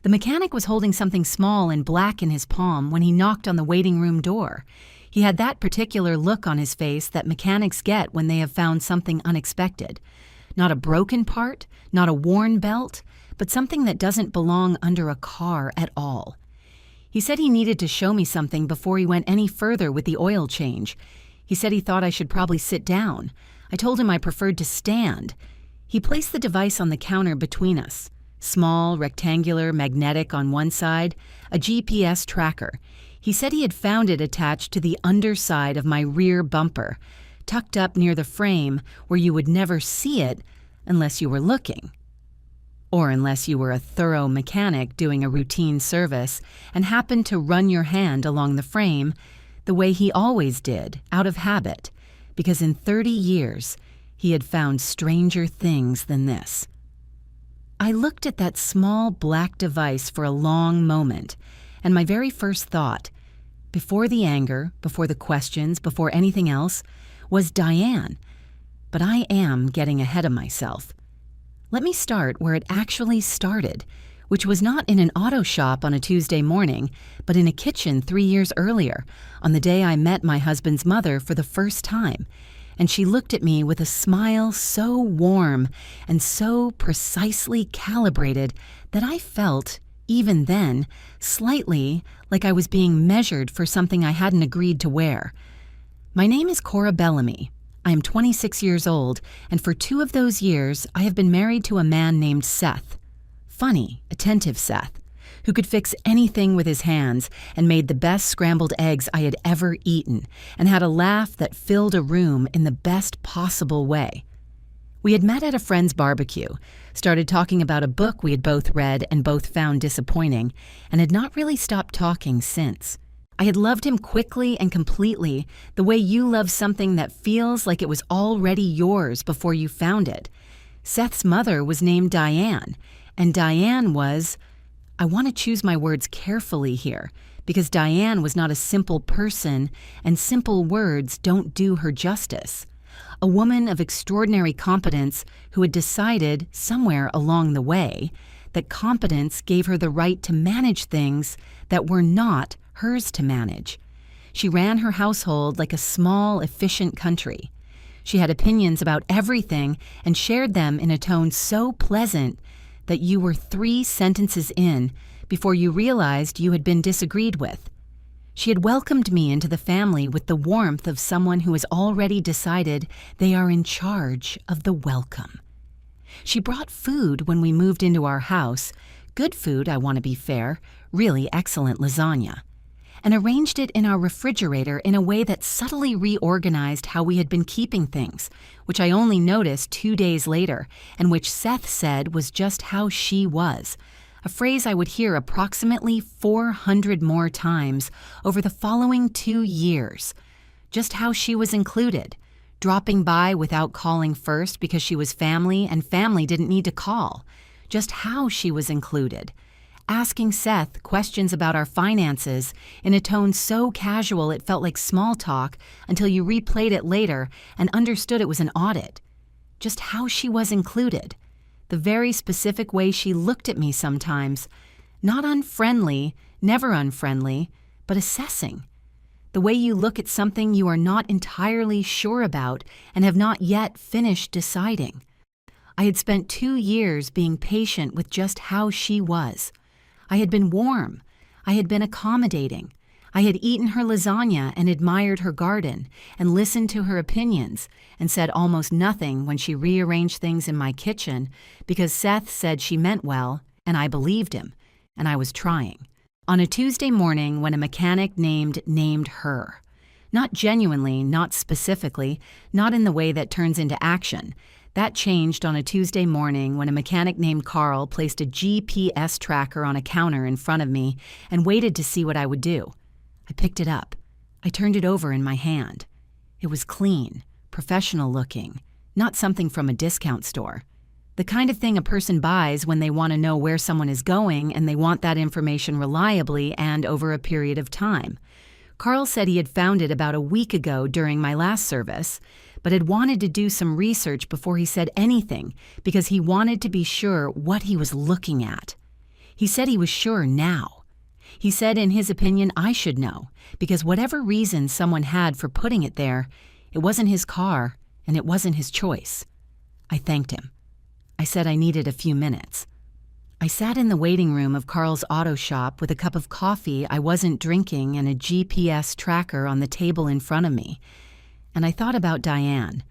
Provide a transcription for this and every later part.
The mechanic was holding something small and black in his palm when he knocked on the waiting room door. He had that particular look on his face that mechanics get when they have found something unexpected. Not a broken part, not a worn belt, but something that doesn't belong under a car at all. He said he needed to show me something before he went any further with the oil change. He said he thought I should probably sit down. I told him I preferred to stand. He placed the device on the counter between us. Small, rectangular, magnetic on one side, a GPS tracker. He said he had found it attached to the underside of my rear bumper, tucked up near the frame where you would never see it unless you were looking. Or unless you were a thorough mechanic doing a routine service and happened to run your hand along the frame the way he always did, out of habit, because in 30 years he had found stranger things than this. I looked at that small black device for a long moment, and my very first thought, before the anger, before the questions, before anything else, was Diane. But I am getting ahead of myself. Let me start where it actually started, which was not in an auto shop on a Tuesday morning, but in a kitchen 3 years earlier, on the day I met my husband's mother for the first time. And she looked at me with a smile so warm and so precisely calibrated that I felt, even then, slightly like I was being measured for something I hadn't agreed to wear. My name is Cora Bellamy. I am 26 years old, and for 2 of those years, I have been married to a man named Seth. Funny, attentive Seth, who could fix anything with his hands and made the best scrambled eggs I had ever eaten, and had a laugh that filled a room in the best possible way. We had met at a friend's barbecue, started talking about a book we had both read and both found disappointing, and had not really stopped talking since. I had loved him quickly and completely, the way you love something that feels like it was already yours before you found it. Seth's mother was named Diane, and Diane was, I want to choose my words carefully here, because Diane was not a simple person, and simple words don't do her justice. A woman of extraordinary competence who had decided, somewhere along the way, that competence gave her the right to manage things that were not hers to manage. She ran her household like a small, efficient country. She had opinions about everything and shared them in a tone so pleasant that you were 3 sentences in before you realized you had been disagreed with. She had welcomed me into the family with the warmth of someone who has already decided they are in charge of the welcome. She brought food when we moved into our house, good food, I want to be fair, really excellent lasagna, and arranged it in our refrigerator in a way that subtly reorganized how we had been keeping things, which I only noticed 2 days later, and which Seth said was just how she was, a phrase I would hear approximately 400 more times over the following 2 years. Just how she was included, dropping by without calling first because she was family and family didn't need to call. Just how she was included. Asking Seth questions about our finances in a tone so casual it felt like small talk until you replayed it later and understood it was an audit. Just how she was included. The very specific way she looked at me sometimes. Not unfriendly, never unfriendly, but assessing. The way you look at something you are not entirely sure about and have not yet finished deciding. I had spent 2 years being patient with just how she was. I had been warm. I had been accommodating. I had eaten her lasagna and admired her garden and listened to her opinions and said almost nothing when she rearranged things in my kitchen because Seth said she meant well and I believed him, and I was trying. On a Tuesday morning when a mechanic named her. Not genuinely, not specifically, not in the way that turns into action. That changed on a Tuesday morning when a mechanic named Carl placed a GPS tracker on a counter in front of me and waited to see what I would do. I picked it up. I turned it over in my hand. It was clean, professional looking, not something from a discount store. The kind of thing a person buys when they want to know where someone is going and they want that information reliably and over a period of time. Carl said he had found it about a week ago during my last service, but had wanted to do some research before he said anything because he wanted to be sure what he was looking at. He said he was sure now. He said in his opinion I should know, because whatever reason someone had for putting it there, it wasn't his car and it wasn't his choice. I thanked him. I said I needed a few minutes. I sat in the waiting room of Carl's auto shop with a cup of coffee I wasn't drinking and a GPS tracker on the table in front of me, and I thought about Diane,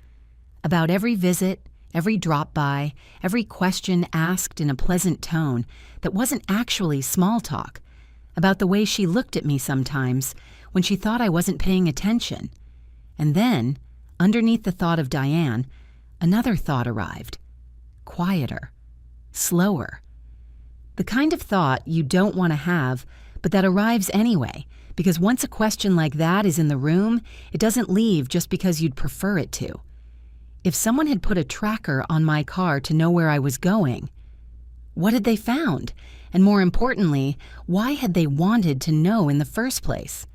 about every visit, every drop-by, every question asked in a pleasant tone that wasn't actually small talk, about the way she looked at me sometimes when she thought I wasn't paying attention. And then, underneath the thought of Diane, another thought arrived. Quieter. Slower. The kind of thought you don't want to have, but that arrives anyway, because once a question like that is in the room, it doesn't leave just because you'd prefer it to. If someone had put a tracker on my car to know where I was going, what had they found? And more importantly, why had they wanted to know in the first place?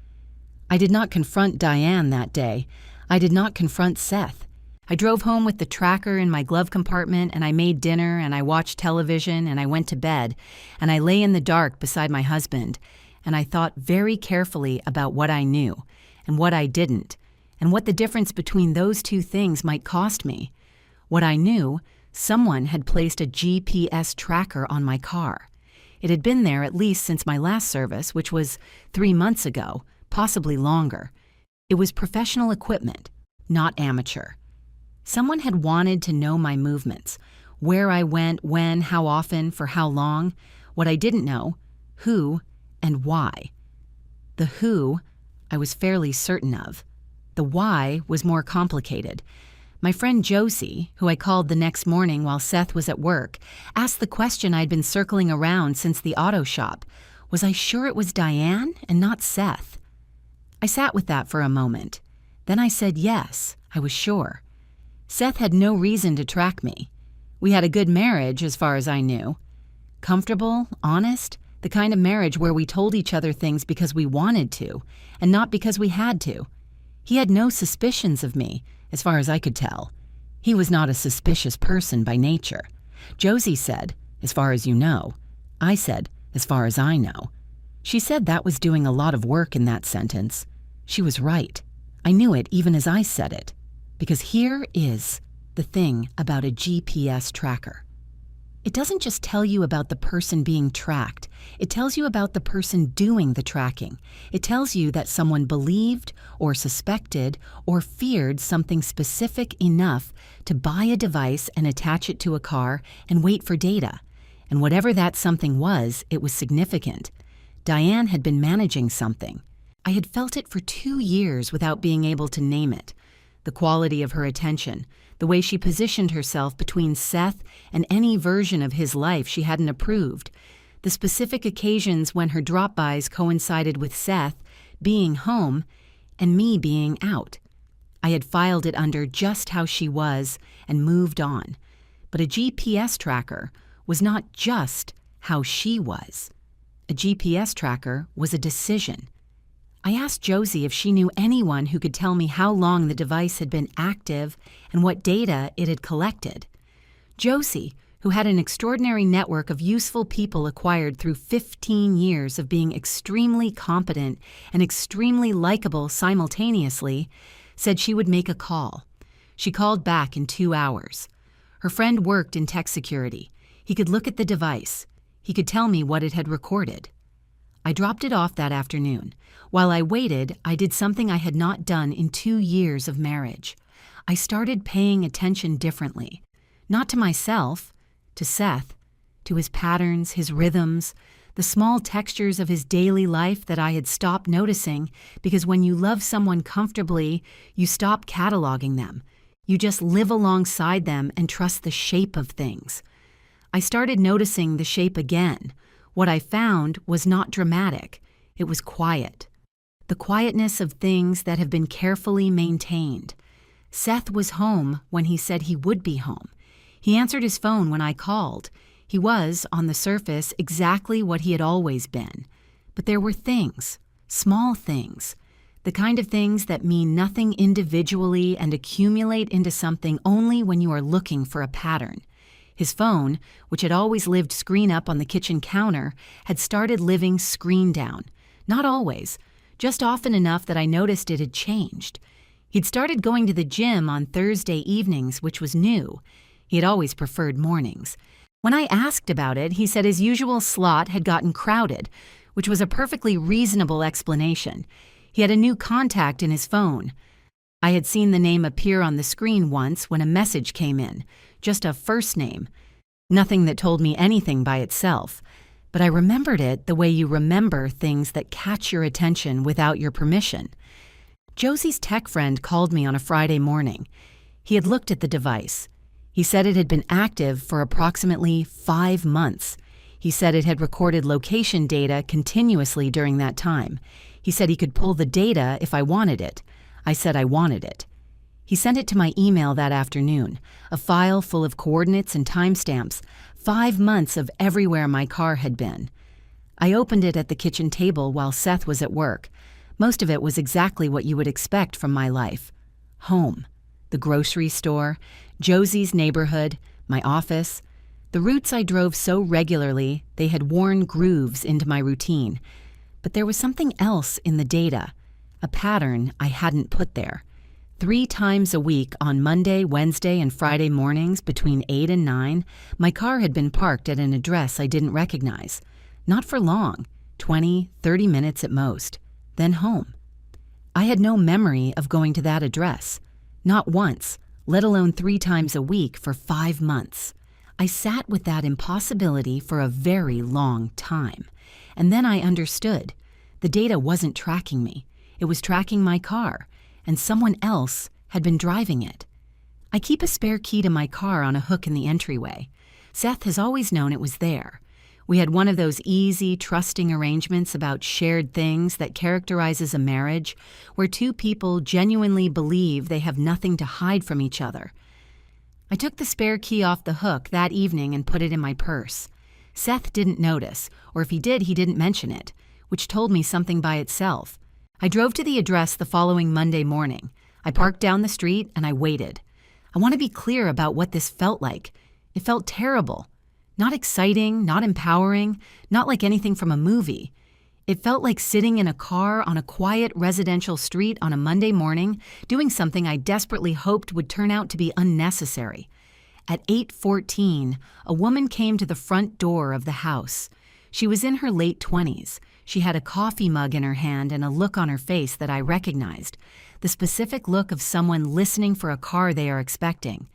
I did not confront Diane that day. I did not confront Seth. I drove home with the tracker in my glove compartment, and I made dinner, and I watched television, and I went to bed, and I lay in the dark beside my husband, and I thought very carefully about what I knew and what I didn't, and what the difference between those two things might cost me. What I knew, someone had placed a GPS tracker on my car. It had been there at least since my last service, which was 3 months ago, possibly longer. It was professional equipment, not amateur. Someone had wanted to know my movements, where I went, when, how often, for how long. What I didn't know, who and why. The who I was fairly certain of. The why was more complicated. My friend Josie, who I called the next morning while Seth was at work, asked the question I'd been circling around since the auto shop. Was I sure it was Diane and not Seth? I sat with that for a moment. Then I said yes, I was sure. Seth had no reason to track me. We had a good marriage as far as I knew. Comfortable, honest, the kind of marriage where we told each other things because we wanted to, and not because we had to. He had no suspicions of me, as far as I could tell. He was not a suspicious person by nature. Josie said, as far as you know. I said, as far as I know. She said that was doing a lot of work in that sentence. She was right. I knew it even as I said it. Because here is the thing about a GPS tracker. It doesn't just tell you about the person being tracked. It tells you about the person doing the tracking. It tells you that someone believed or suspected or feared something specific enough to buy a device and attach it to a car and wait for data. And whatever that something was, it was significant. Diane had been managing something. I had felt it for 2 years without being able to name it. The quality of her attention, the way she positioned herself between Seth and any version of his life she hadn't approved, the specific occasions when her drop-bys coincided with Seth being home and me being out. I had filed it under just how she was and moved on. But a GPS tracker was not just how she was. A GPS tracker was a decision. I asked Josie if she knew anyone who could tell me how long the device had been active and what data it had collected. Josie, who had an extraordinary network of useful people acquired through 15 years of being extremely competent and extremely likable simultaneously, said she would make a call. She called back in 2 hours. Her friend worked in tech security. He could look at the device. He could tell me what it had recorded. I dropped it off that afternoon. While I waited, I did something I had not done in 2 years of marriage. I started paying attention differently. Not to myself, to Seth, to his patterns, his rhythms, the small textures of his daily life that I had stopped noticing because when you love someone comfortably, you stop cataloging them. You just live alongside them and trust the shape of things. I started noticing the shape again. What I found was not dramatic. It was quiet. The quietness of things that have been carefully maintained. Seth was home when he said he would be home. He answered his phone when I called. He was, on the surface, exactly what he had always been. But there were things, small things, the kind of things that mean nothing individually and accumulate into something only when you are looking for a pattern. His phone, which had always lived screen up on the kitchen counter, had started living screen down. Not always, just often enough that I noticed it had changed. He'd started going to the gym on Thursday evenings, which was new. He had always preferred mornings. When I asked about it, he said his usual slot had gotten crowded, which was a perfectly reasonable explanation. He had a new contact in his phone. I had seen the name appear on the screen once when a message came in, just a first name. Nothing that told me anything by itself, but I remembered it the way you remember things that catch your attention without your permission. Josie's tech friend called me on a Friday morning. He had looked at the device. He said it had been active for approximately 5 months. He said it had recorded location data continuously during that time. He said he could pull the data if I wanted it. I said I wanted it. He sent it to my email that afternoon, a file full of coordinates and timestamps, 5 months of everywhere my car had been. I opened it at the kitchen table while Seth was at work. Most of it was exactly what you would expect from my life. Home, the grocery store, Josie's neighborhood, my office. The routes I drove so regularly, they had worn grooves into my routine. But there was something else in the data, a pattern I hadn't put there. 3 times a week on Monday, Wednesday, and Friday mornings between 8 and 9, my car had been parked at an address I didn't recognize. Not for long, 20, 30 minutes at most. Then home. I had no memory of going to that address. Not once, let alone 3 times a week for 5 months. I sat with that impossibility for a very long time. And then I understood. The data wasn't tracking me. It was tracking my car, and someone else had been driving it. I keep a spare key to my car on a hook in the entryway. Seth has always known it was there. We had one of those easy, trusting arrangements about shared things that characterizes a marriage, where 2 people genuinely believe they have nothing to hide from each other. I took the spare key off the hook that evening and put it in my purse. Seth didn't notice, or if he did, he didn't mention it, which told me something by itself. I drove to the address the following Monday morning. I parked down the street and I waited. I want to be clear about what this felt like. It felt terrible. Not exciting, not empowering, not like anything from a movie. It felt like sitting in a car on a quiet residential street on a Monday morning, doing something I desperately hoped would turn out to be unnecessary. At 8:14, a woman came to the front door of the house. She was in her late 20s. She had a coffee mug in her hand and a look on her face that I recognized, the specific look of someone listening for a car they are expecting.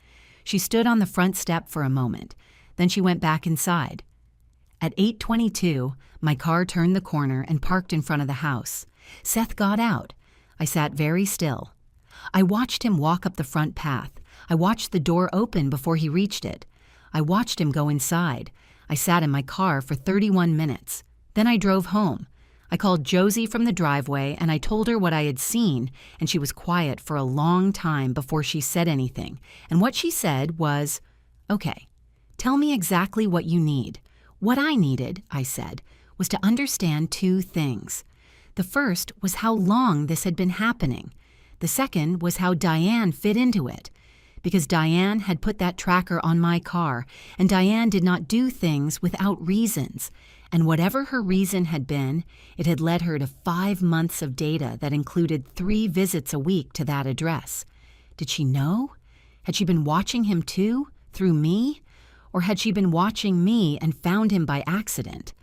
She stood on the front step for a moment. Then she went back inside. At 8:22, my car turned the corner and parked in front of the house. Seth got out. I sat very still. I watched him walk up the front path. I watched the door open before he reached it. I watched him go inside. I sat in my car for 31 minutes. Then I drove home. I called Josie from the driveway and I told her what I had seen, and she was quiet for a long time before she said anything. And what she said was, "Okay, tell me exactly what you need." What I needed, I said, was to understand 2 things. The first was how long this had been happening. The second was how Diane fit into it. Because Diane had put that tracker on my car, and Diane did not do things without reasons. And whatever her reason had been, it had led her to 5 months of data that included 3 visits a week to that address. Did she know? Had she been watching him too, through me? Or had she been watching me and found him by accident?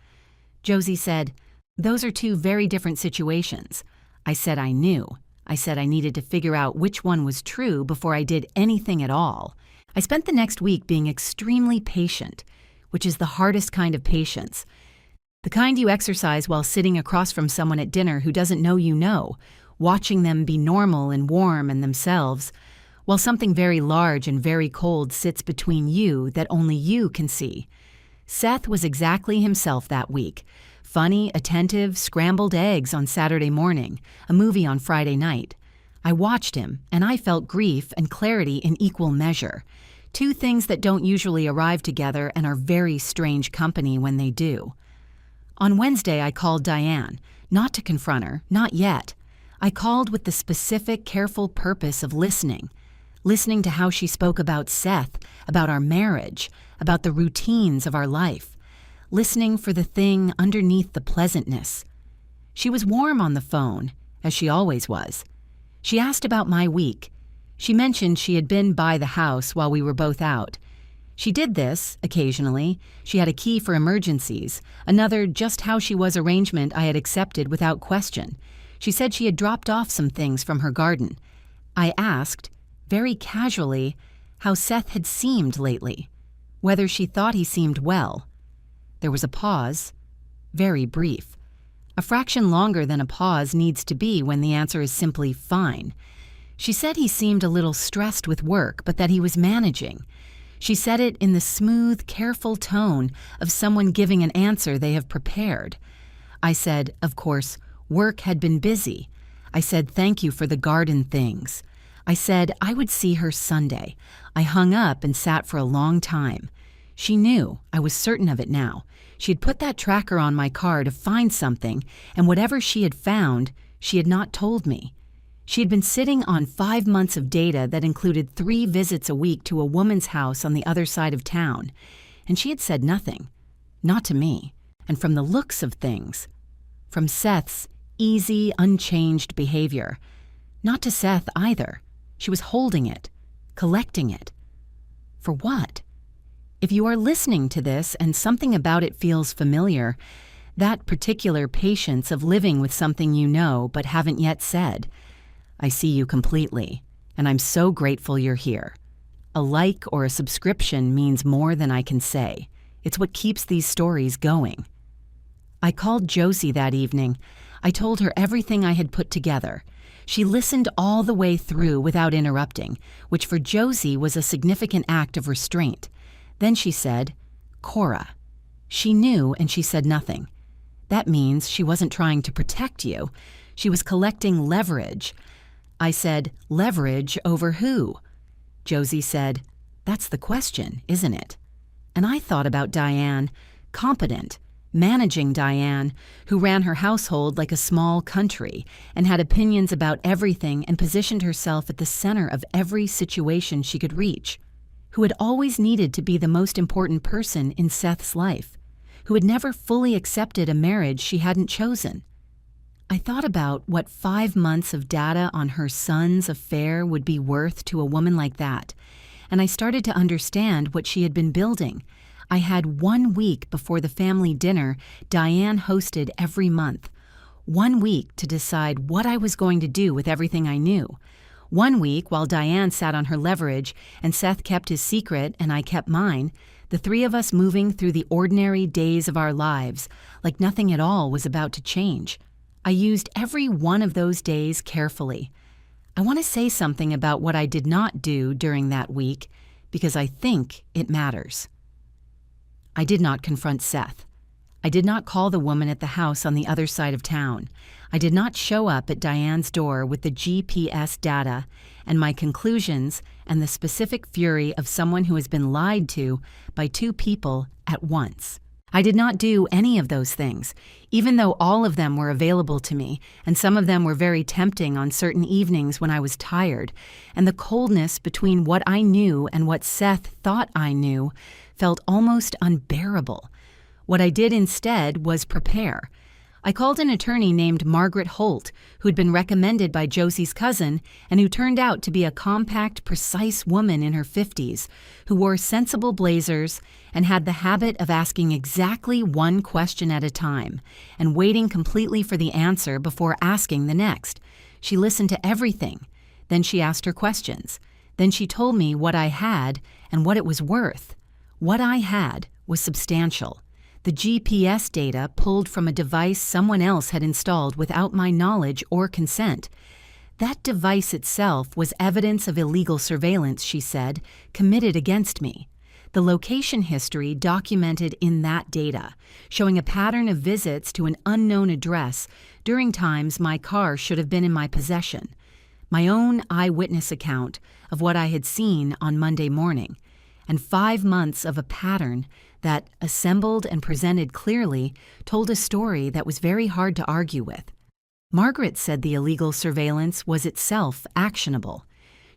Josie said, "Those are 2 very different situations." I said I knew. I said I needed to figure out which one was true before I did anything at all. I spent the next week being extremely patient, which is the hardest kind of patience. The kind you exercise while sitting across from someone at dinner who doesn't know you know, watching them be normal and warm and themselves, while something very large and very cold sits between you that only you can see. Seth was exactly himself that week. Funny, attentive, scrambled eggs on Saturday morning, a movie on Friday night. I watched him, and I felt grief and clarity in equal measure. 2 things that don't usually arrive together and are very strange company when they do. On Wednesday, I called Diane, not to confront her, not yet. I called with the specific, careful purpose of listening. listening to how she spoke about Seth, about our marriage, about the routines of our life, listening for the thing underneath the pleasantness. She was warm on the phone, as she always was. She asked about my week. She mentioned she had been by the house while we were both out. She did this, occasionally. She had a key for emergencies, another just how she was arrangement I had accepted without question. She said she had dropped off some things from her garden. I asked, very casually, how Seth had seemed lately, whether she thought he seemed well. There was a pause, very brief. A fraction longer than a pause needs to be when the answer is simply fine. She said he seemed a little stressed with work, but that he was managing. She said it in the smooth, careful tone of someone giving an answer they have prepared. I said, of course, work had been busy. I said thank you for the garden things. I said I would see her Sunday. I hung up and sat for a long time. She knew, I was certain of it now. She had put that tracker on my car to find something, and whatever she had found, she had not told me. She had been sitting on 5 months of data that included 3 visits a week to a woman's house on the other side of town, and she had said nothing. Not to me, and from the looks of things. From Seth's easy, unchanged behavior. Not to Seth either. She was holding it, collecting it. For what? If you are listening to this and something about it feels familiar, that particular patience of living with something you know but haven't yet said, I see you completely, and I'm so grateful you're here. A like or a subscription means more than I can say. It's what keeps these stories going. I called Josie that evening. I told her everything I had put together. She listened all the way through without interrupting, which for Josie was a significant act of restraint. Then she said, Cora. She knew and she said nothing. That means she wasn't trying to protect you. She was collecting leverage. I said, leverage over who? Josie said, that's the question, isn't it? And I thought about Diane, competent, managing Diane, who ran her household like a small country and had opinions about everything and positioned herself at the center of every situation she could reach, who had always needed to be the most important person in Seth's life, who had never fully accepted a marriage she hadn't chosen. I thought about what 5 months of data on her son's affair would be worth to a woman like that, and I started to understand what she had been building. I had 1 week before the family dinner Diane hosted every month. 1 week to decide what I was going to do with everything I knew. 1 week while Diane sat on her leverage and Seth kept his secret and I kept mine, the 3 of us moving through the ordinary days of our lives like nothing at all was about to change. I used every one of those days carefully. I want to say something about what I did not do during that week because I think it matters. I did not confront Seth. I did not call the woman at the house on the other side of town. I did not show up at Diane's door with the GPS data and my conclusions and the specific fury of someone who has been lied to by 2 people at once. I did not do any of those things, even though all of them were available to me, and some of them were very tempting on certain evenings when I was tired, and the coldness between what I knew and what Seth thought I knew felt almost unbearable. What I did instead was prepare. I called an attorney named Margaret Holt, who'd been recommended by Josie's cousin and who turned out to be a compact, precise woman in her 50s, who wore sensible blazers and had the habit of asking exactly one question at a time and waiting completely for the answer before asking the next. She listened to everything. Then she asked her questions. Then she told me what I had and what it was worth. What I had was substantial. The GPS data pulled from a device someone else had installed without my knowledge or consent. That device itself was evidence of illegal surveillance, she said, committed against me. The location history documented in that data, showing a pattern of visits to an unknown address during times my car should have been in my possession. My own eyewitness account of what I had seen on Monday morning, and 5 months of a pattern that, assembled and presented clearly, told a story that was very hard to argue with. Margaret said the illegal surveillance was itself actionable.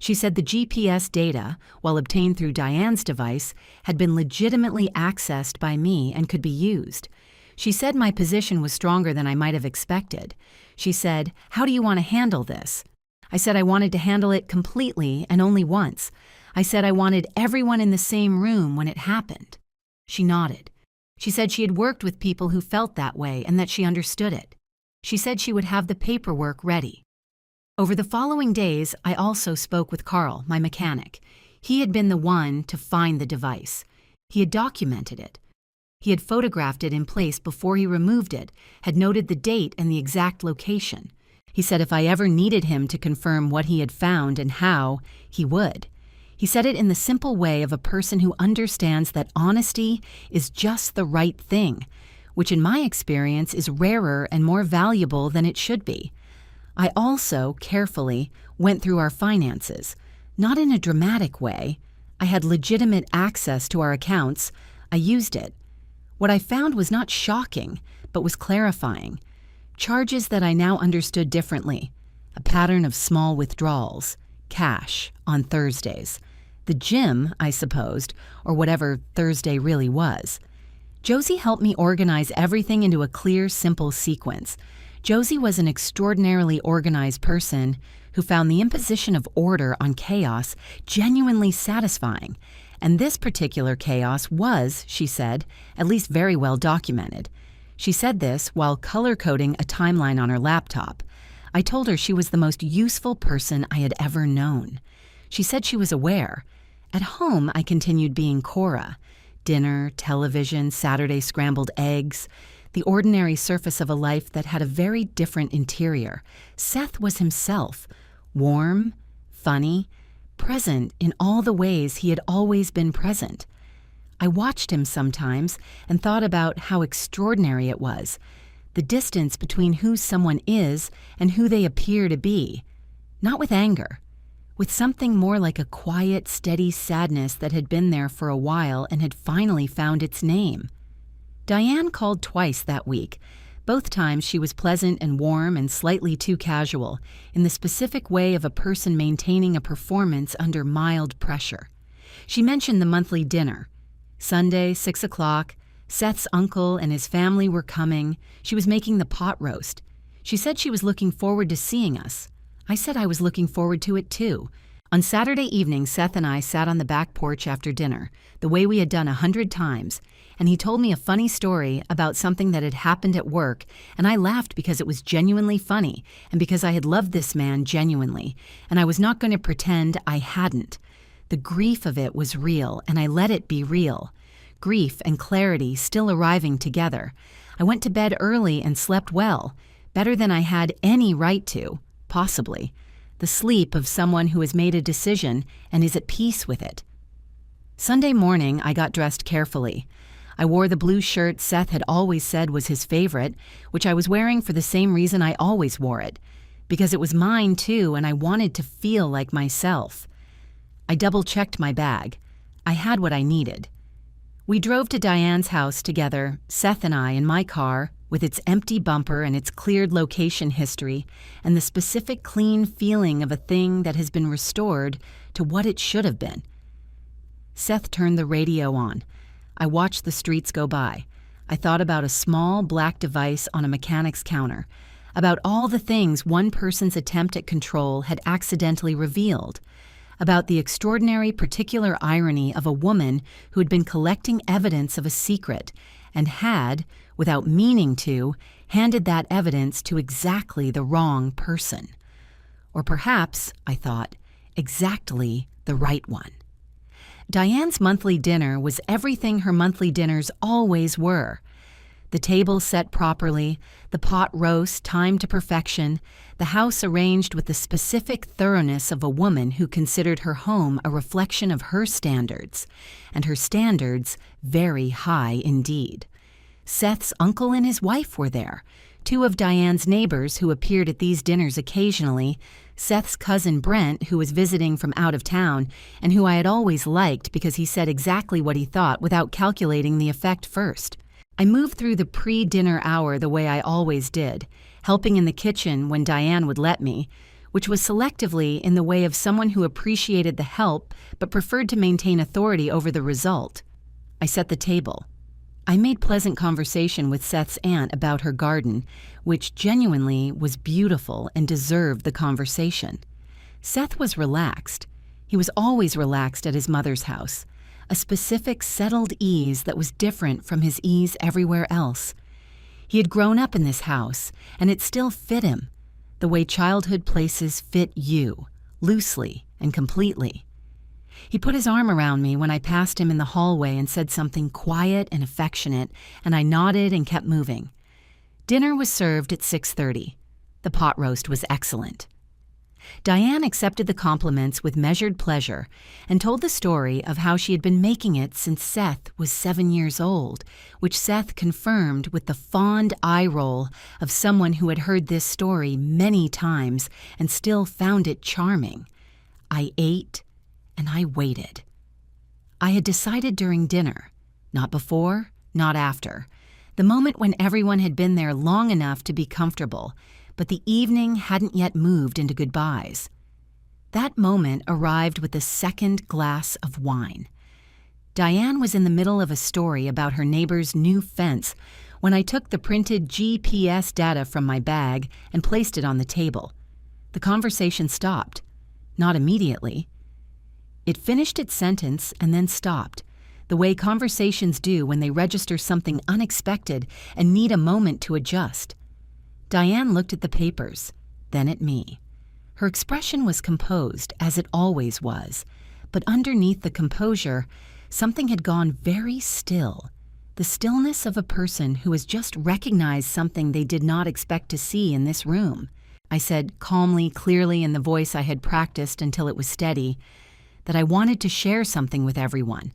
She said the GPS data, while obtained through Diane's device, had been legitimately accessed by me and could be used. She said my position was stronger than I might have expected. She said, "How do you want to handle this?" I said I wanted to handle it completely and only once. I said I wanted everyone in the same room when it happened. She nodded. She said she had worked with people who felt that way and that she understood it. She said she would have the paperwork ready. Over the following days, I also spoke with Carl, my mechanic. He had been the one to find the device. He had documented it. He had photographed it in place before he removed it, had noted the date and the exact location. He said if I ever needed him to confirm what he had found and how, he would. He said it in the simple way of a person who understands that honesty is just the right thing, which in my experience is rarer and more valuable than it should be. I also, carefully, went through our finances, not in a dramatic way. I had legitimate access to our accounts. I used it. What I found was not shocking, but was clarifying. Charges that I now understood differently. A pattern of small withdrawals, cash, on Thursdays. The gym, I supposed, or whatever Thursday really was. Josie helped me organize everything into a clear, simple sequence. Josie was an extraordinarily organized person who found the imposition of order on chaos genuinely satisfying, and this particular chaos was, she said, at least very well documented. She said this while color-coding a timeline on her laptop. I told her she was the most useful person I had ever known. She said she was aware. At home, I continued being Cora. Dinner, television, Saturday scrambled eggs, the ordinary surface of a life that had a very different interior. Seth was himself, warm, funny, present in all the ways he had always been present. I watched him sometimes and thought about how extraordinary it was, the distance between who someone is and who they appear to be, not with anger, with something more like a quiet, steady sadness that had been there for a while and had finally found its name. Diane called twice that week. Both times she was pleasant and warm and slightly too casual, in the specific way of a person maintaining a performance under mild pressure. She mentioned the monthly dinner. Sunday, 6 o'clock, Seth's uncle and his family were coming. She was making the pot roast. She said she was looking forward to seeing us. I said I was looking forward to it too. On Saturday evening, Seth and I sat on the back porch after dinner, the way we had done 100 times, and he told me a funny story about something that had happened at work, and I laughed because it was genuinely funny, and because I had loved this man genuinely, and I was not going to pretend I hadn't. The grief of it was real, and I let it be real. Grief and clarity still arriving together. I went to bed early and slept well, better than I had any right to, possibly. The sleep of someone who has made a decision and is at peace with it. Sunday morning, I got dressed carefully. I wore the blue shirt Seth had always said was his favorite, which I was wearing for the same reason I always wore it, because it was mine too and I wanted to feel like myself. I double-checked my bag. I had what I needed. We drove to Diane's house together, Seth and I in my car, with its empty bumper and its cleared location history, and the specific clean feeling of a thing that has been restored to what it should have been. Seth turned the radio on. I watched the streets go by. I thought about a small black device on a mechanic's counter, about all the things one person's attempt at control had accidentally revealed, about the extraordinary particular irony of a woman who had been collecting evidence of a secret and had, without meaning to, handed that evidence to exactly the wrong person. Or perhaps, I thought, exactly the right one. Diane's monthly dinner was everything her monthly dinners always were. The table set properly, the pot roast timed to perfection, the house arranged with the specific thoroughness of a woman who considered her home a reflection of her standards, and her standards very high indeed. Seth's uncle and his wife were there, two of Diane's neighbors who appeared at these dinners occasionally, Seth's cousin Brent, who was visiting from out of town, and who I had always liked because he said exactly what he thought without calculating the effect first. I moved through the pre-dinner hour the way I always did, helping in the kitchen when Diane would let me, which was selectively in the way of someone who appreciated the help but preferred to maintain authority over the result. I set the table. I made pleasant conversation with Seth's aunt about her garden, which genuinely was beautiful and deserved the conversation. Seth was relaxed. He was always relaxed at his mother's house, a specific settled ease that was different from his ease everywhere else. He had grown up in this house, and it still fit him, the way childhood places fit you, loosely and completely. He put his arm around me when I passed him in the hallway and said something quiet and affectionate, and I nodded and kept moving. Dinner was served at 6:30. The pot roast was excellent. Diane accepted the compliments with measured pleasure and told the story of how she had been making it since Seth was 7 years old, which Seth confirmed with the fond eye roll of someone who had heard this story many times and still found it charming. I ate and I waited. I had decided during dinner, not before, not after, the moment when everyone had been there long enough to be comfortable, but the evening hadn't yet moved into goodbyes. That moment arrived with the second glass of wine. Diane was in the middle of a story about her neighbor's new fence when I took the printed GPS data from my bag and placed it on the table. The conversation stopped. Not immediately. It finished its sentence and then stopped, the way conversations do when they register something unexpected and need a moment to adjust. Diane looked at the papers, then at me. Her expression was composed, as it always was, but underneath the composure, something had gone very still, the stillness of a person who has just recognized something they did not expect to see in this room. I said calmly, clearly in the voice I had practiced until it was steady, that I wanted to share something with everyone.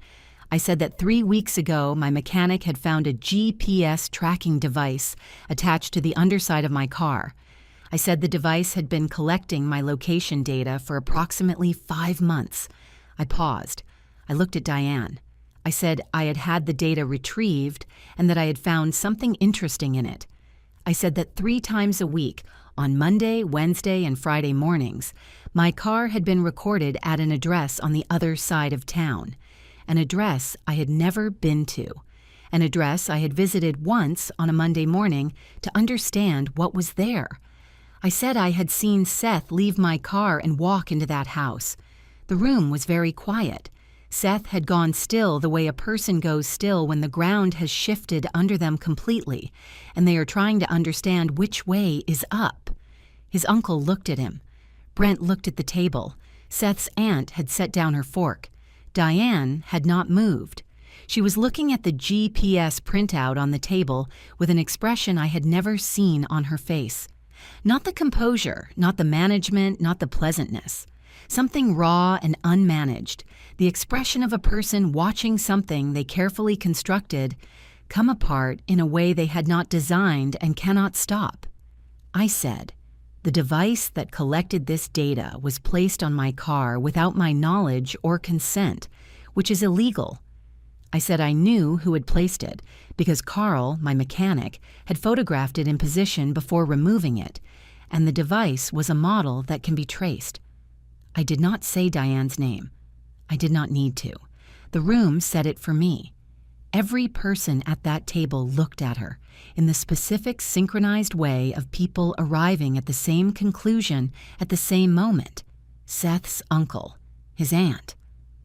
I said that 3 weeks ago my mechanic had found a GPS tracking device attached to the underside of my car. I said the device had been collecting my location data for approximately 5 months. I paused. I looked at Diane. I said I had had the data retrieved and that I had found something interesting in it. I said that 3 times a week, on Monday, Wednesday, and Friday mornings, my car had been recorded at an address on the other side of town, an address I had never been to, an address I had visited once on a Monday morning to understand what was there. I said I had seen Seth leave my car and walk into that house. The room was very quiet. Seth had gone still the way a person goes still when the ground has shifted under them completely, and they are trying to understand which way is up. His uncle looked at him. Brent looked at the table. Seth's aunt had set down her fork. Diane had not moved. She was looking at the GPS printout on the table with an expression I had never seen on her face. Not the composure, not the management, not the pleasantness. Something raw and unmanaged, the expression of a person watching something they carefully constructed come apart in a way they had not designed and cannot stop. I said, the device that collected this data was placed on my car without my knowledge or consent, which is illegal. I said I knew who had placed it because Carl, my mechanic, had photographed it in position before removing it, and the device was a model that can be traced. I did not say Diane's name. I did not need to. The room said it for me. Every person at that table looked at her in the specific synchronized way of people arriving at the same conclusion at the same moment. Seth's uncle, his aunt,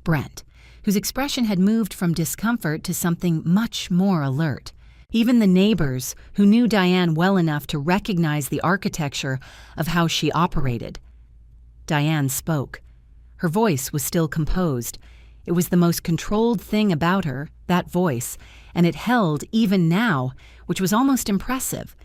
Brent, whose expression had moved from discomfort to something much more alert. Even the neighbors, who knew Diane well enough to recognize the architecture of how she operated. Diane spoke. Her voice was still composed. It was the most controlled thing about her, that voice, and it held even now, which was almost impressive.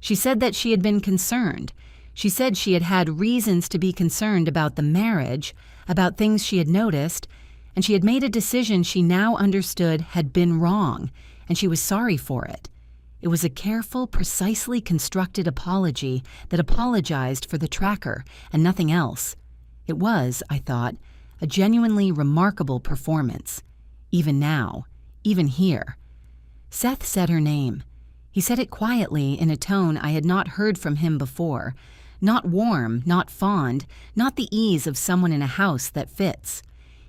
She said that she had been concerned. She said she had had reasons to be concerned about the marriage, about things she had noticed, and she had made a decision she now understood had been wrong, and she was sorry for it. It was a careful, precisely constructed apology that apologized for the tracker and nothing else. It was, I thought, a genuinely remarkable performance. Even now, even here. Seth said her name. He said it quietly in a tone I had not heard from him before, Not warm, not fond, not the ease of someone in a house that fits.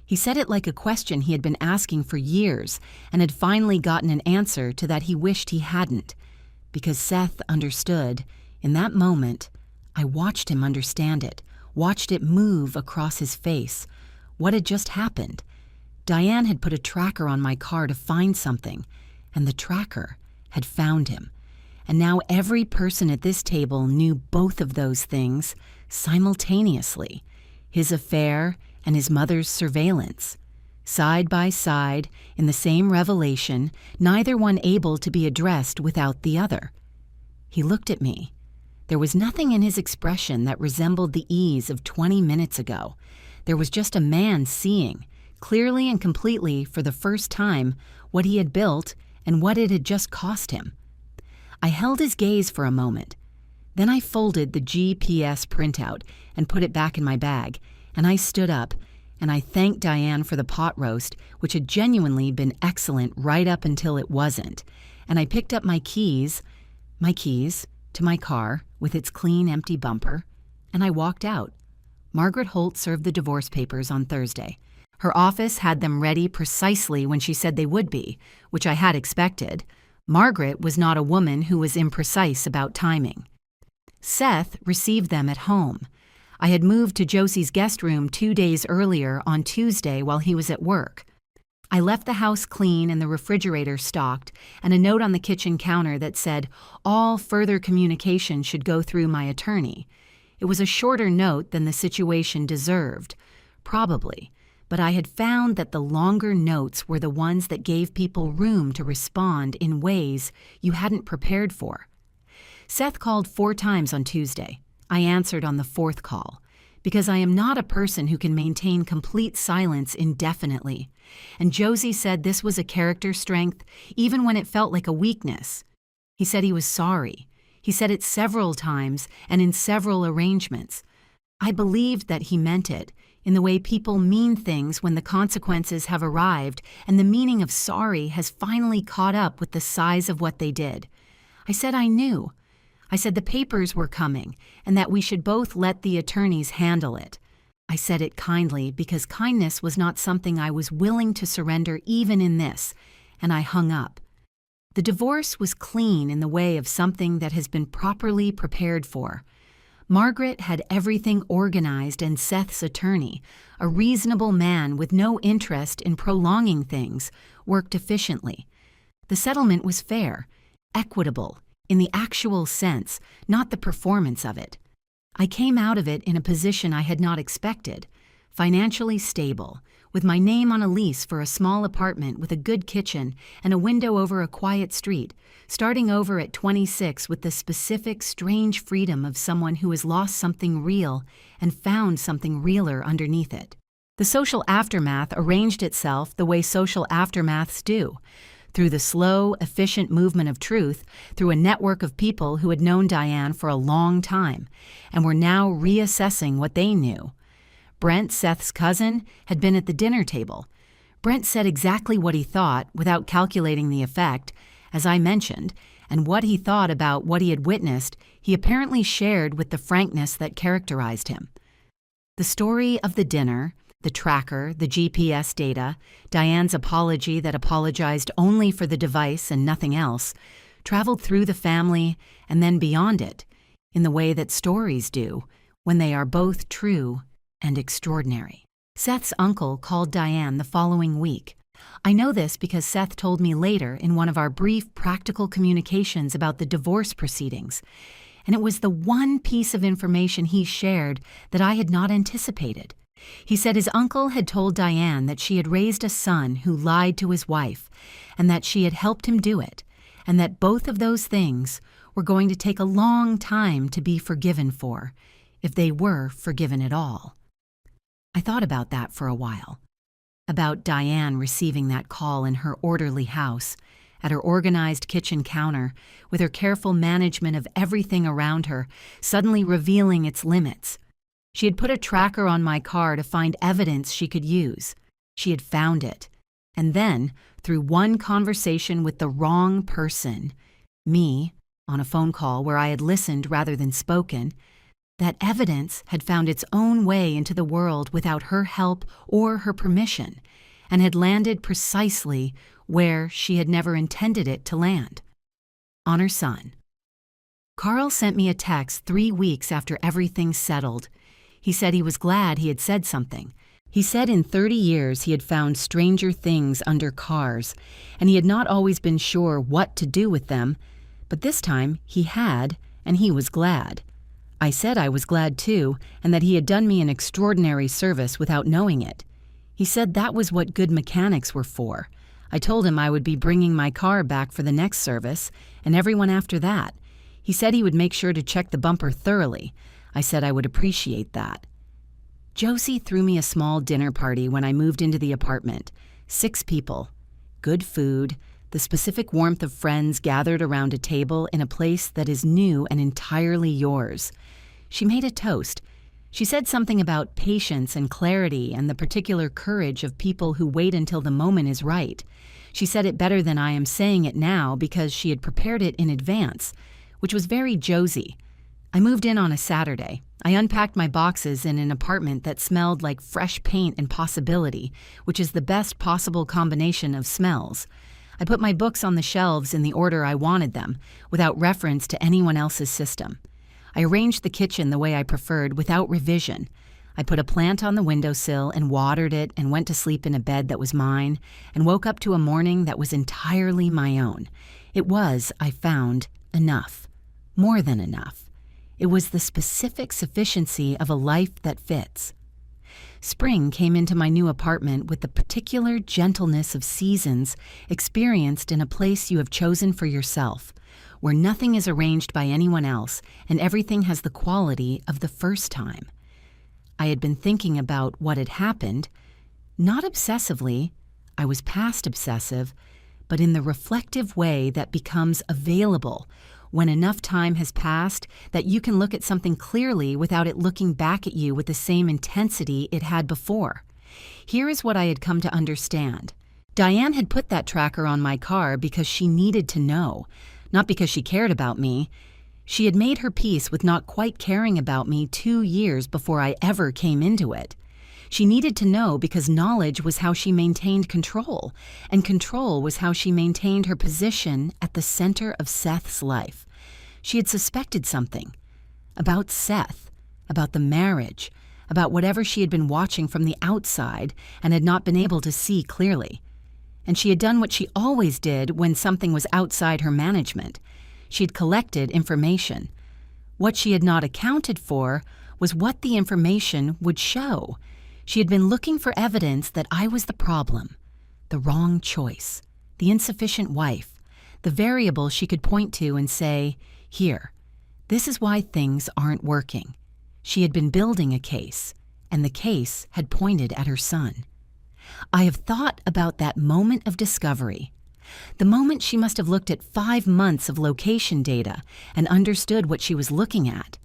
He said it like a question he had been asking for years and had finally gotten an answer to that he wished he hadn't. Because Seth understood, in that moment, I watched him understand it, watched it move across his face. What had just happened? Diane had put a tracker on my car to find something, and the tracker had found him. And now every person at this table knew both of those things simultaneously, his affair and his mother's surveillance. Side by side, in the same revelation, neither one able to be addressed without the other. He looked at me. There was nothing in his expression that resembled the ease of 20 minutes ago. There was just a man seeing, clearly and completely for the first time, what he had built and what it had just cost him. I held his gaze for a moment. Then I folded the GPS printout and put it back in my bag, and I stood up, and I thanked Diane for the pot roast, which had genuinely been excellent right up until it wasn't, and I picked up my keys to my car with its clean, empty bumper, and I walked out. Margaret Holt served the divorce papers on Thursday. Her office had them ready precisely when she said they would be, which I had expected. Margaret was not a woman who was imprecise about timing. Seth received them at home. I had moved to Josie's guest room 2 days earlier on Tuesday while he was at work. I left the house clean and the refrigerator stocked, and a note on the kitchen counter that said, "All further communication should go through my attorney." It was a shorter note than the situation deserved, probably, but I had found that the longer notes were the ones that gave people room to respond in ways you hadn't prepared for. Seth called 4 times on Tuesday. I answered on the 4th call, because I am not a person who can maintain complete silence indefinitely, and Josie said this was a character strength even when it felt like a weakness. He said he was sorry. He said it several times and in several arrangements. I believed that he meant it, in the way people mean things when the consequences have arrived and the meaning of sorry has finally caught up with the size of what they did. I said I knew. I said the papers were coming and that we should both let the attorneys handle it. I said it kindly because kindness was not something I was willing to surrender even in this, and I hung up. The divorce was clean in the way of something that has been properly prepared for. Margaret had everything organized, and Seth's attorney, a reasonable man with no interest in prolonging things, worked efficiently. The settlement was fair, equitable, in the actual sense, not the performance of it. I came out of it in a position I had not expected, financially stable, with my name on a lease for a small apartment with a good kitchen and a window over a quiet street, starting over at 26 with the specific, strange freedom of someone who has lost something real and found something realer underneath it. The social aftermath arranged itself the way social aftermaths do, through the slow, efficient movement of truth, through a network of people who had known Diane for a long time and were now reassessing what they knew. Brent, Seth's cousin, had been at the dinner table. Brent said exactly what he thought without calculating the effect, as I mentioned, and what he thought about what he had witnessed he apparently shared with the frankness that characterized him. The story of the dinner, the tracker, the GPS data, Diane's apology that apologized only for the device and nothing else, traveled through the family and then beyond it, in the way that stories do when they are both true and extraordinary. Seth's uncle called Diane the following week. I know this because Seth told me later in one of our brief practical communications about the divorce proceedings, and it was the one piece of information he shared that I had not anticipated. He said his uncle had told Diane that she had raised a son who lied to his wife, and that she had helped him do it, and that both of those things were going to take a long time to be forgiven for, if they were forgiven at all. I thought about that for a while, about Diane receiving that call in her orderly house, at her organized kitchen counter, with her careful management of everything around her, suddenly revealing its limits. She had put a tracker on my car to find evidence she could use. She had found it. And then, through one conversation with the wrong person, me, on a phone call where I had listened rather than spoken, That evidence had found its own way into the world without her help or her permission, and had landed precisely where she had never intended it to land. On her son. Carl sent me a text 3 weeks after everything settled. He said he was glad he had said something. He said in 30 years he had found stranger things under cars, and he had not always been sure what to do with them, but this time he had, and he was glad. I said I was glad too, and that he had done me an extraordinary service without knowing it. He said that was what good mechanics were for. I told him I would be bringing my car back for the next service, and everyone after that. He said he would make sure to check the bumper thoroughly. I said I would appreciate that. Josie threw me a small dinner party when I moved into the apartment. 6 people. Good food, the specific warmth of friends gathered around a table in a place that is new and entirely yours. She made a toast. She said something about patience and clarity and the particular courage of people who wait until the moment is right. She said it better than I am saying it now because she had prepared it in advance, which was very Josie. I moved in on a Saturday. I unpacked my boxes in an apartment that smelled like fresh paint and possibility, which is the best possible combination of smells. I put my books on the shelves in the order I wanted them, without reference to anyone else's system. I arranged the kitchen the way I preferred without revision. I put a plant on the windowsill and watered it and went to sleep in a bed that was mine and woke up to a morning that was entirely my own. It was, I found, enough. More than enough. It was the specific sufficiency of a life that fits. Spring came into my new apartment with the particular gentleness of seasons experienced in a place you have chosen for yourself, where nothing is arranged by anyone else and everything has the quality of the first time. I had been thinking about what had happened, not obsessively, I was past obsessive, but in the reflective way that becomes available when enough time has passed that you can look at something clearly without it looking back at you with the same intensity it had before. Here is what I had come to understand. Diane had put that tracker on my car because she needed to know, not because she cared about me. She had made her peace with not quite caring about me 2 years before I ever came into it. She needed to know because knowledge was how she maintained control, and control was how she maintained her position at the center of Seth's life. She had suspected something. About Seth, about the marriage, about whatever she had been watching from the outside and had not been able to see clearly. And she had done what she always did when something was outside her management. She had collected information. What she had not accounted for was what the information would show. She had been looking for evidence that I was the problem, the wrong choice, the insufficient wife, the variable she could point to and say, "Here, this is why things aren't working." She had been building a case, and the case had pointed at her son. I have thought about that moment of discovery, the moment she must have looked at 5 months of location data and understood what she was looking at.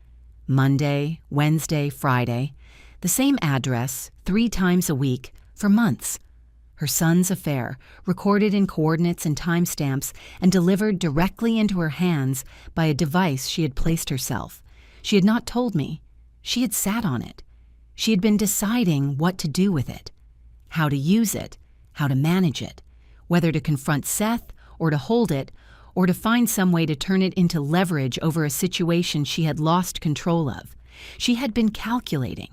Monday, Wednesday, Friday, the same address, 3 times a week, for months. Her son's affair, recorded in coordinates and timestamps and delivered directly into her hands by a device she had placed herself. She had not told me. She had sat on it. She had been deciding what to do with it, how to use it, how to manage it, whether to confront Seth or to hold it, or to find some way to turn it into leverage over a situation she had lost control of. She had been calculating.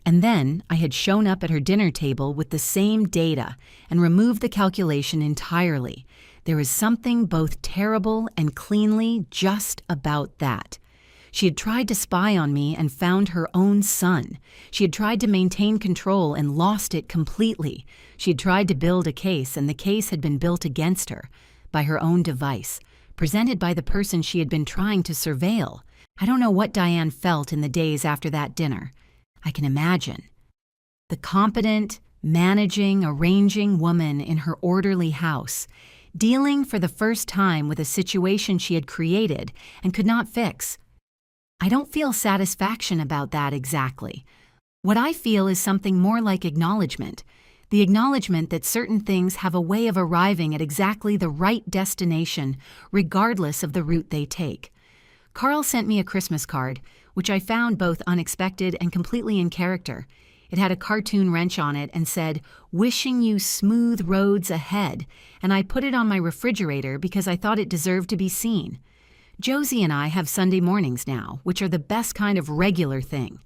And then I had shown up at her dinner table with the same data and removed the calculation entirely. There is something both terrible and cleanly just about that. She had tried to spy on me and found her own son. She had tried to maintain control and lost it completely. She had tried to build a case, and the case had been built against her by her own device, presented by the person she had been trying to surveil. I don't know what Diane felt in the days after that dinner. I can imagine. The competent, managing, arranging woman in her orderly house, dealing for the first time with a situation she had created and could not fix. I don't feel satisfaction about that exactly. What I feel is something more like acknowledgement, the acknowledgement that certain things have a way of arriving at exactly the right destination, regardless of the route they take. Carl sent me a Christmas card, which I found both unexpected and completely in character. It had a cartoon wrench on it and said, "Wishing you smooth roads ahead," and I put it on my refrigerator because I thought it deserved to be seen. Josie and I have Sunday mornings now, which are the best kind of regular thing.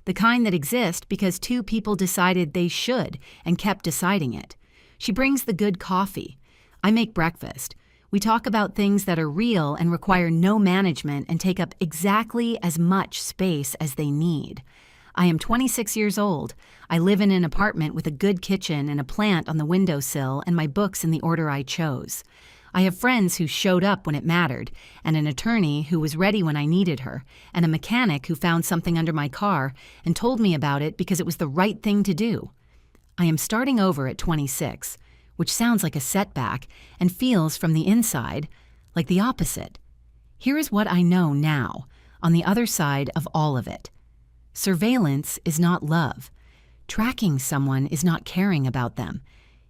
The kind that exist because two people decided they should and kept deciding it. She brings the good coffee. I make breakfast. We talk about things that are real and require no management and take up exactly as much space as they need. I am 26 years old. I live in an apartment with a good kitchen and a plant on the windowsill and my books in the order I chose. I have friends who showed up when it mattered, and an attorney who was ready when I needed her, and a mechanic who found something under my car and told me about it because it was the right thing to do. I am starting over at 26, which sounds like a setback and feels from the inside like the opposite. Here is what I know now, on the other side of all of it. Surveillance is not love. Tracking someone is not caring about them.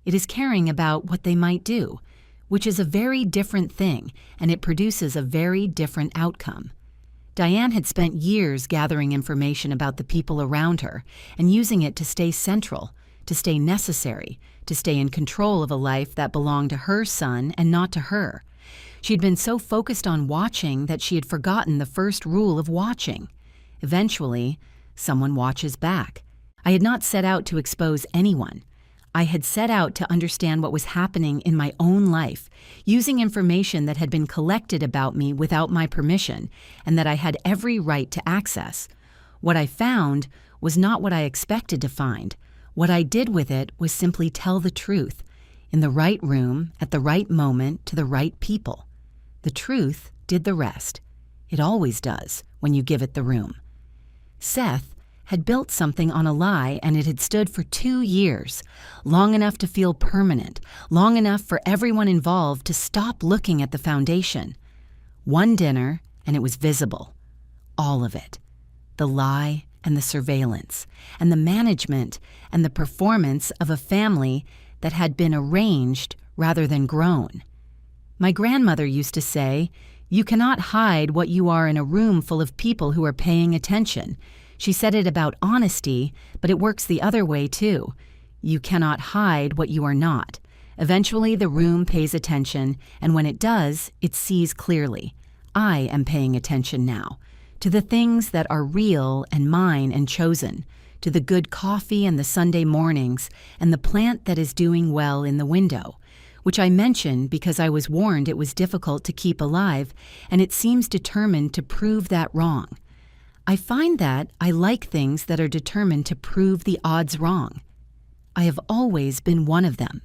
It is caring about what they might do, which is a very different thing, and it produces a very different outcome. Diane had spent years gathering information about the people around her and using it to stay central, to stay necessary, to stay in control of a life that belonged to her son and not to her. She'd been so focused on watching that she had forgotten the first rule of watching. Eventually, someone watches back. I had not set out to expose anyone. I had set out to understand what was happening in my own life, using information that had been collected about me without my permission and that I had every right to access. What I found was not what I expected to find. What I did with it was simply tell the truth, in the right room, at the right moment, to the right people. The truth did the rest. It always does when you give it the room. Seth had built something on a lie, and it had stood for 2 years, long enough to feel permanent, long enough for everyone involved to stop looking at the foundation. One dinner, and it was visible. All of it. The lie and the surveillance, and the management and the performance of a family that had been arranged rather than grown. My grandmother used to say, "You cannot hide what you are in a room full of people who are paying attention." She said it about honesty, but it works the other way too. You cannot hide what you are not. Eventually the room pays attention, and when it does, it sees clearly. I am paying attention now, to the things that are real and mine and chosen, to the good coffee and the Sunday mornings, and the plant that is doing well in the window, which I mention because I was warned it was difficult to keep alive, and it seems determined to prove that wrong. I find that I like things that are determined to prove the odds wrong. I have always been one of them.